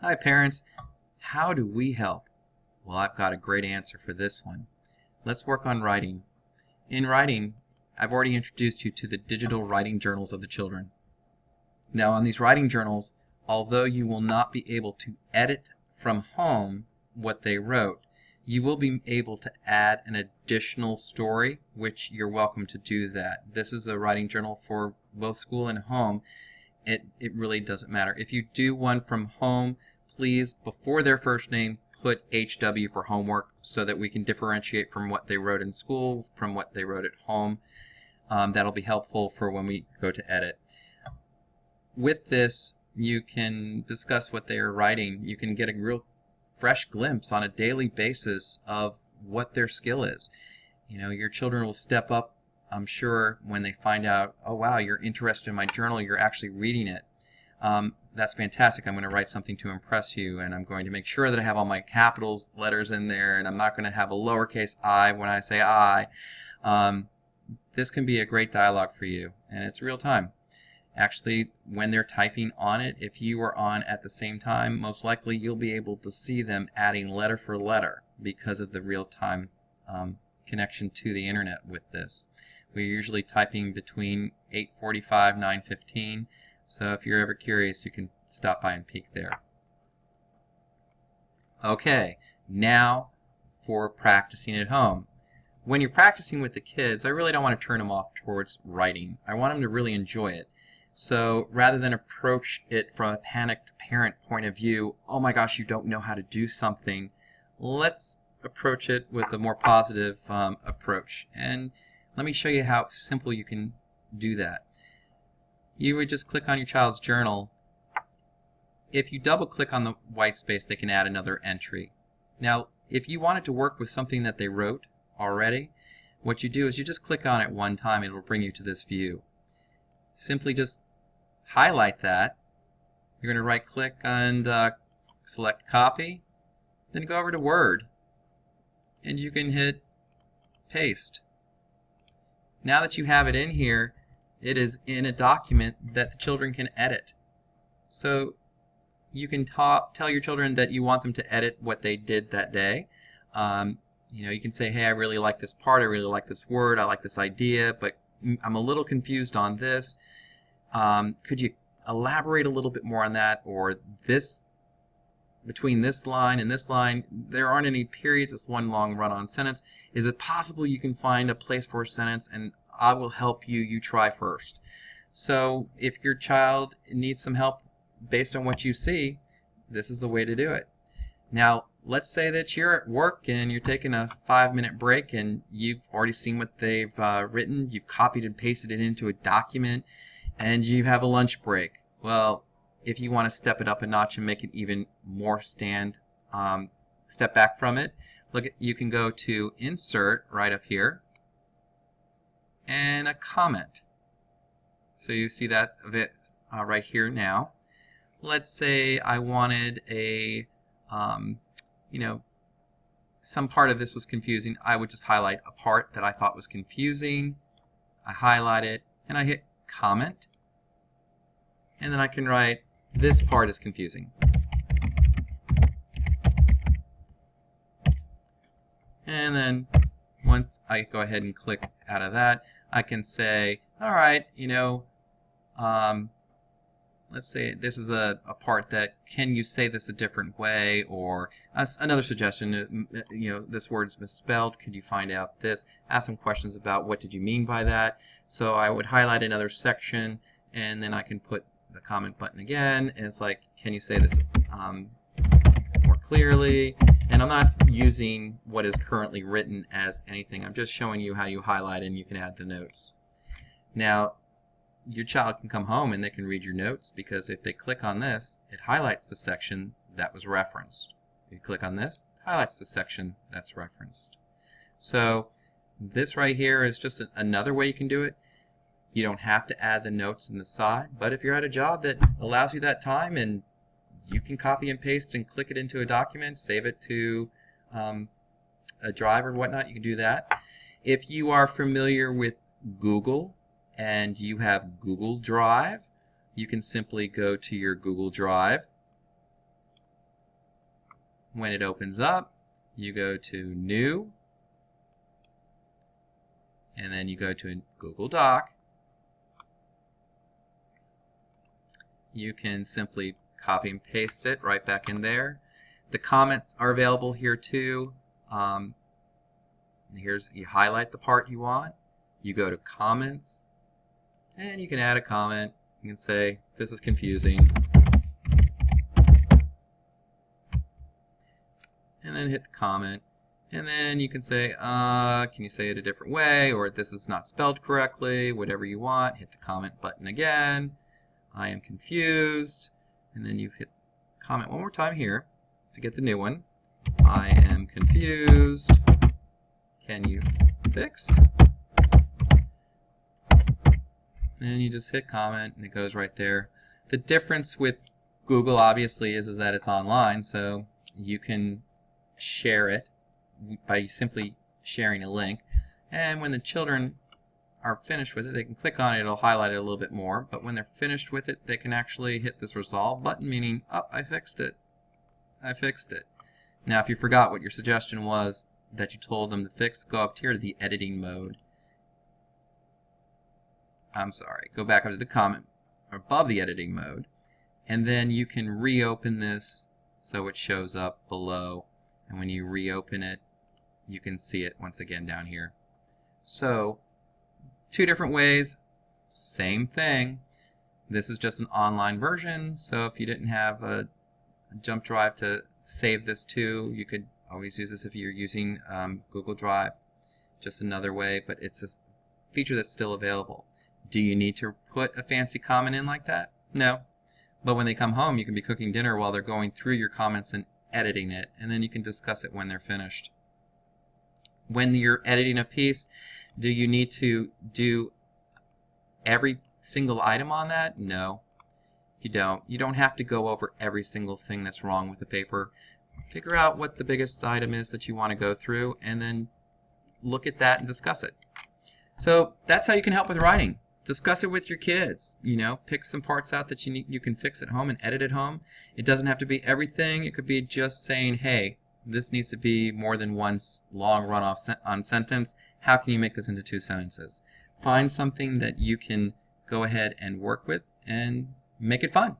Hi parents, how do we help? Well, I've got a great answer for this one. Let's work on writing. In writing, I've already introduced you to the digital writing journals of the children. Now on these writing journals, although you will not be able to edit from home what they wrote, you will be able to add an additional story, which you're welcome to do that. This is a writing journal for both school and home. It really doesn't matter. If you do one from home, please, before their first name, put HW for homework so that we can differentiate from what they wrote in school from what they wrote at home. That'll be helpful for when we go to edit. With this, you can discuss what they are writing. You can get a real fresh glimpse on a daily basis of what their skill is. You know, your children will step up, I'm sure, when they find out, oh wow, you're interested in my journal, you're actually reading it. That's fantastic. I'm going to write something to impress you, and I'm going to make sure that I have all my capitals letters in there, and I'm not going to have a lowercase I when I say I. This can be a great dialogue for you, and it's real time. Actually, when they're typing on it, if you are on at the same time, most likely you'll be able to see them adding letter for letter because of the real-time connection to the internet with this. We're usually typing between 8:45 9:15, so if you're ever curious, you can stop by and peek there. Okay, now for practicing at home. When you're practicing with the kids, I really don't want to turn them off towards writing. I want them to really enjoy it. So rather than approach it from a panicked parent point of view, oh my gosh, you don't know how to do something, let's approach it with a more positive approach. And let me show you how simple you can do that. You would just click on your child's journal. If you double click on the white space, they can add another entry. Now, if you wanted to work with something that they wrote already, what you do is you just click on it one time and it will bring you to this view. Simply just highlight that. You're going to right click and select copy, then go over to Word and you can hit paste. Now that you have it in here, it is in a document that the children can edit. So you can tell your children that you want them to edit what they did that day. You know, you can say, hey, I really like this part, I really like this word, I like this idea, but I'm a little confused on this. Could you elaborate a little bit more on that? Or this, between this line and this line, there aren't any periods, it's one long run-on sentence. Is it possible you can find a place for a sentence and I will help you, you try first? So if your child needs some help based on what you see, this is the way to do it. Now, let's say that you're at work and you're taking a 5-minute break and you've already seen what they've written, you've copied and pasted it into a document, and you have a lunch break. Well, if you want to step it up a notch and make it even more step back from it, you can go to Insert right up here and a comment. So you see that of it right here now. Let's say I wanted a you know, some part of this was confusing. I would just highlight a part that I thought was confusing. I highlight it and I hit comment, and then I can write, this part is confusing. And then once I go ahead and click out of that, I can say, alright, you know, let's say this is a part that, can you say this a different way? Or another suggestion, you know, this word's misspelled, could you find out this? Ask some questions about what did you mean by that? So I would highlight another section and then I can put the comment button again, and it's like, can you say this more clearly? And I'm not using what is currently written as anything, I'm just showing you how you highlight and you can add the notes. Now, your child can come home and they can read your notes, because if they click on this, it highlights the section that was referenced. If you click on this, it highlights the section that's referenced. So this right here is just another way you can do it. You don't have to add the notes in the side, but if you're at a job that allows you that time and you can copy and paste and click it into a document, save it to a drive or whatnot, you can do that. If you are familiar with Google and you have Google Drive, you can simply go to your Google Drive When it opens up, you go to New, and then you go to Google Doc. You can simply copy and paste it right back in there. The comments are available here too. You highlight the part you want. You go to Comments, and you can add a comment. You can say, this is confusing. And then hit the comment. And then you can say, can you say it a different way? Or this is not spelled correctly. Whatever you want. Hit the comment button again. I am confused. And then you hit comment one more time here to get the new one. I am confused. Can you fix? And you just hit comment and it goes right there. The difference with Google obviously is that it's online, so you can share it by simply sharing a link. And when the children are finished with it, they can click on it, it'll highlight it a little bit more. But when they're finished with it, they can actually hit this resolve button, meaning, oh, I fixed it. I fixed it. Now, if you forgot what your suggestion was that you told them to fix, go up here to the editing mode. Go back up to the comment above the editing mode, and then you can reopen this so it shows up below. And when you reopen it, you can see it once again down here. So, two different ways, same thing. This is just an online version, so if you didn't have a jump drive to save this to, you could always use this if you're using Google Drive. Just another way, but it's a feature that's still available. Do you need to put a fancy comment in like that? No. But when they come home, you can be cooking dinner while they're going through your comments and editing it, and then you can discuss it when they're finished. When you're editing a piece, do you need to do every single item on that? No, you don't. You don't have to go over every single thing that's wrong with the paper. Figure out what the biggest item is that you want to go through, and then look at that and discuss it. So that's how you can help with writing. Discuss it with your kids. You know, pick some parts out that you can fix at home and edit at home. It doesn't have to be everything. It could be just saying, hey, this needs to be more than one long run-on sentence. How can you make this into 2 sentences? Find something that you can go ahead and work with and make it fun.